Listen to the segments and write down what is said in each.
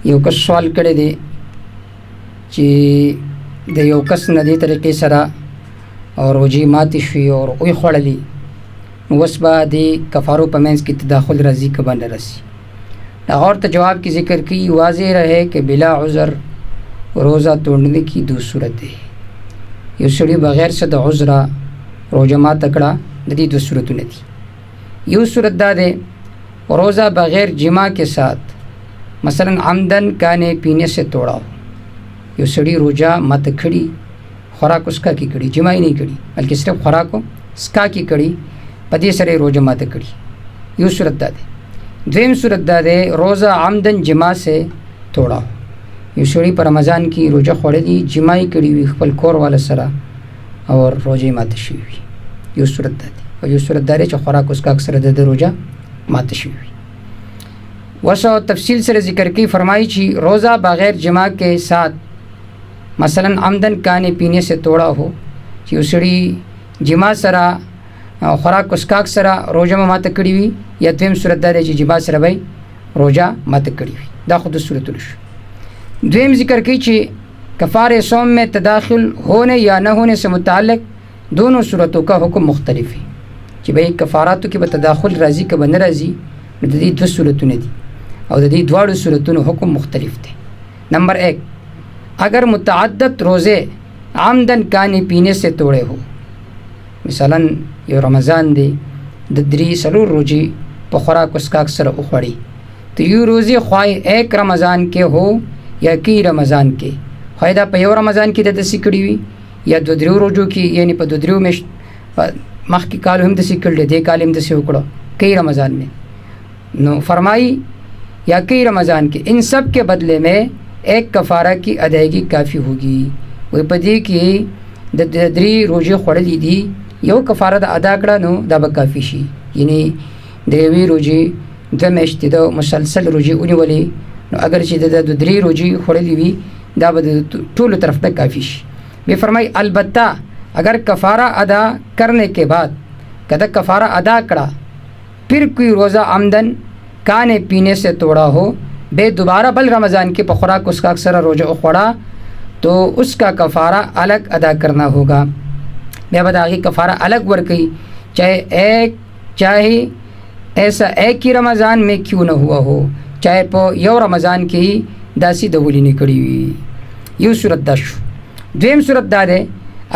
یو کس سوال کړی دی چې د یو کس نه دې طریقې سره روژې ماتې شوې او ویې خوړلي، نو اوس به د کفارو په منځ کې تداخل راځي که به نه راځي؟ هغه ورته جواب کې ذکر کی واضح رہے کہ بلا عذر روزہ توڑنے کی دو صورت ہے. یو سړي بغیر څه د عذره روژه ماته کړه، د دې دو صورتونه دي. یو صورت دا دی روزہ بغیر جمع کے ساتھ مثلا عمدن کھانے پینے سے توڑا ہو. یو سړي روژه ماته کړي، خوراک اسکا کی کړي، جمع یې نه کړي بلکې صرف خوراک اسکا کی کړي، په دې سره روژه ماته کړي. یو صورت دا دی. دویم صورت دا دی روزہ عمدن جمع سے توڑا ہو. یو سړي په رمضان کې روژه خوړلي، جمع یې کړي وي خپل کور والا سره او روژه ماته شوي وي. یو صورت دا دی. او یو صورت دا دی چې خوراک اسکا سره د روژه ماته شوي وي. وسو تفصیل سره ذکر کی فرمائی چې روزہ بغیر جمع کے ساتھ مثلا عمدن کھانے پینے سے توڑا ہو، چې یو سړي جمع سره خوراک اسکاک سره روژه ماته کړي وي، یا دویم صورت دا دی چې جمع سره به روژه ماته کړي وي. دا خود صورتونه شو. دویم ذکر کی چې کفارے صوم میں تداخل ہونے یا نہ ہونے سے متعلق دونوں صورتوں کا حکم مختلف ہے. چې بھئی کفاراتو کې به تداخل راځي که به نه راځي، نو د دې دوه صورتونه دي او د دې دواړو صورتونو حکم مختلف دی. نمبر 1، اگر متعدد روزے عمدن کھانے پینے سے توڑے ہو، مثلا یو رمضان دی د 3 روزې په خوراک اسکاک سره وخوړي، تو یو روزې خواهی 1 رمضان کې هو یا کی رمضان کې، خواهی دا په یو رمضان کې د داسې کړي وي یا 2-3 روزو کې، یعنی په 2-3 میاشت مخکې کال هم داسې کړل، دې کال هم داسې وکړو کئی رمضان میں. نو فرمائی یا کئی رمضان کے ان سب کے بدلے میں ایک کفارہ کی ادائیگی کافی ہوگی. وی پدې کې د 3 روزې خوړلې دي، یو کفاره د ادا کړه نو دا به کافي شي. یعنی د 1 روزې 2 میاشتې د مسلسل روزې ونیولې، نو اگر چې د 3 روزې خوړلې وي دا به د ټولو طرف ته کافي شي. بے فرمائی البتہ اگر کفارہ ادا کرنے کے بعد کدا کفارہ ادا کړه پھر کوئی روزہ عمدن کھانے پینے سے توڑا ہو، بے دوبارہ بل رمضان کے په خوراک اسکا اکثر روزہ خوڑا، تو اس کا کفارہ الگ ادا کرنا ہوگا. بے بداغی کفارہ الگ ورکی، چاہے ایسا ایک ہی رمضان میں کیوں نہ ہوا ہو، چاہے په یو رمضان کې ہی داسی دولی نه کړی وي. یو صورت دا شو. دویم صورت دا ده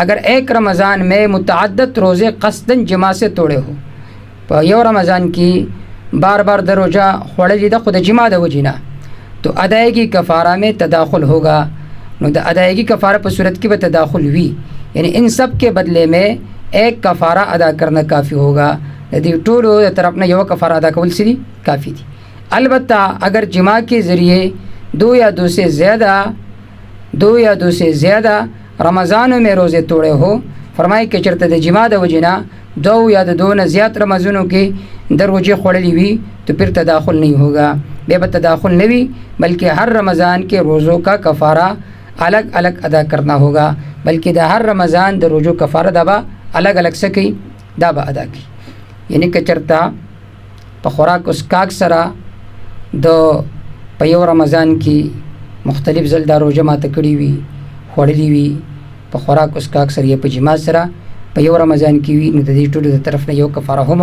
اگر 1 رمضان میں متعدد روزے قصدن جمع سے توڑے ہو، په یو رمضان کې بار بار د روزہ خوړلې د خود جمع د وجینا، تو ادائیگی کفارہ میں تداخل ہوگا. نو د ادائیگی کفارہ په صورت کې به تداخل وی، یعنی ان سب کے بدلے میں 1 کفارہ ادا کرنا کافی ہوگا. د دې ټولو د طرف نه یو کفارہ ادا کول سری کافی دي. البتہ اگر جمع کے ذریعے 2 یا 2 سے زیادہ رمضانوں میں روزے توڑے ہو، فرمائی کہ چرته د جمع د وجینا 2 یا 2 نه زیات رمضانوں کے در روزے خوڑلی ہوئی تو پھر تداخل نہیں ہوگا. بے بد تداخل نہیں بلکہ ہر رمضان کے روزوں کا کفارہ الگ الگ ادا کرنا ہوگا، بلکہ دا ہر رمضان د روزو کفارہ دابا الگ الگ سکی دابا ادا کی. یعنی کہ چرتا په خوراک اسکاک سره د په یو رمضان کې مختلف ځل دا روزه ماته کړي وي، خوړلي وي، په خوراک اسکاک سره یا په جماع سره په یو رمضان کې وي، نو د دې ټولو د طرف نه یو کفاره هم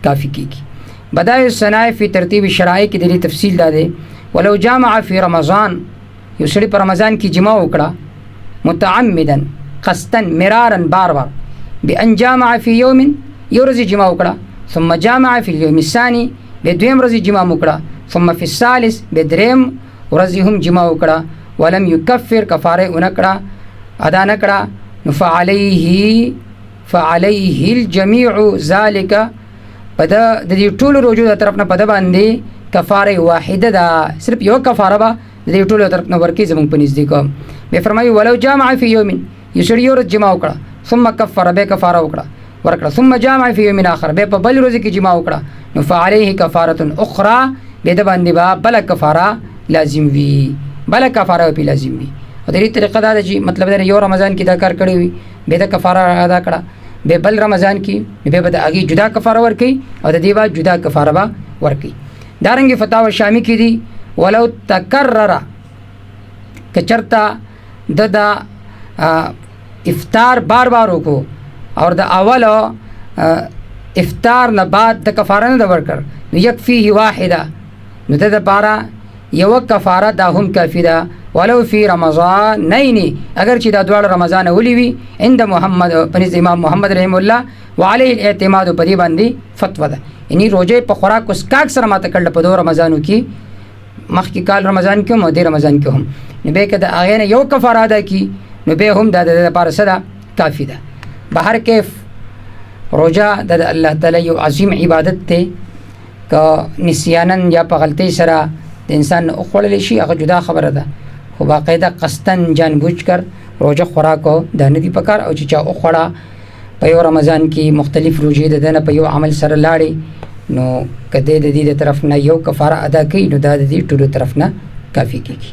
کافی کیږي. بدائع الصنائع فی ترتیب الشرائع کې د دې تفصیل دا دی ولو جامع فی رمضان، یو سړي په رمضان کې جماع وکړه متعمدا قصدا مرارا بار بار، بان جامع فی یوم، یو ورځ جماع وکړه، ثم جامع فی اليوم الثاني، به دویم ورځ جماع وکړه، ثم فی الثالث، به دریم ورځ هم جماع وکړه، ولم یکفر کفاره اونکړه ادا نکړه، نو فعلیه الجميع ذلك، په د دې ټولو روزو د طرف نه په د باندې کفاره واحده ده، صرف یو کفاره به د دې ټولو طرف نه ورکی زمونږ په نزدیک. به فرمایي ولو جامع فی یوم، یو سړي یو ورځ جماع وکړه، ثم کفر، به کفاره وکړه ثم جامع فی یوم آخر، به په بل ورځ کې جماع وکړه، نو فعلیه کفاره اخرى، به د باندې به بل کفاره لازم وي، بل کفاره په لازم وي. او د دې طریقه دا چې مطلب دا یو رمضان کې دا کار کړی وي، به د کفاره ادا کړه، به بل رمضان کې به د هغې جدا کفاره ورکړي او د دې بعد جدا کفاره به ورکړي. دارنګې فتاوی شامی کې دي ولو تکرر که چرته د افطار بار بار وکړو او د اول افطار نه بعد د کفاره نه ورکړ نو یکفیه واحده نو د لپاره یو کفاره دا هم کافی ده ولو فی رمضان نینی اگر چې دا دواړه رمضان ولي وي عند محمد پنځ امام محمد رحم الله وعليه الاعتماد په دې باندې فتوا ده یعنی روزه په خوراک اوس کاک سره ماته کړل په دوه رمضانو کې مخکې کال رمضان کې هم او دې رمضان کې هم نو به که د هغې نه یو کفاره ادا کړي نو به هم دا د لپاره څه ده کافي ده بهر کیف روزه د الله تعالی یو عظیم عبادت دی که نسیانن یا په غلطۍ سره د انسان وخوړلی شي هغه جدا خبره ده خو باقاعده قصدن جان بوجھ کر روزه خوراک دا نه دي پکار او چې چا وخوړه په یو رمضان کې مختلف روزې د دنه په یو عمل سره لاړې نو کده د دې د طرف نه یو کفاره ادا کړي نو دا د دې ټولو طرف نه کافي کیږي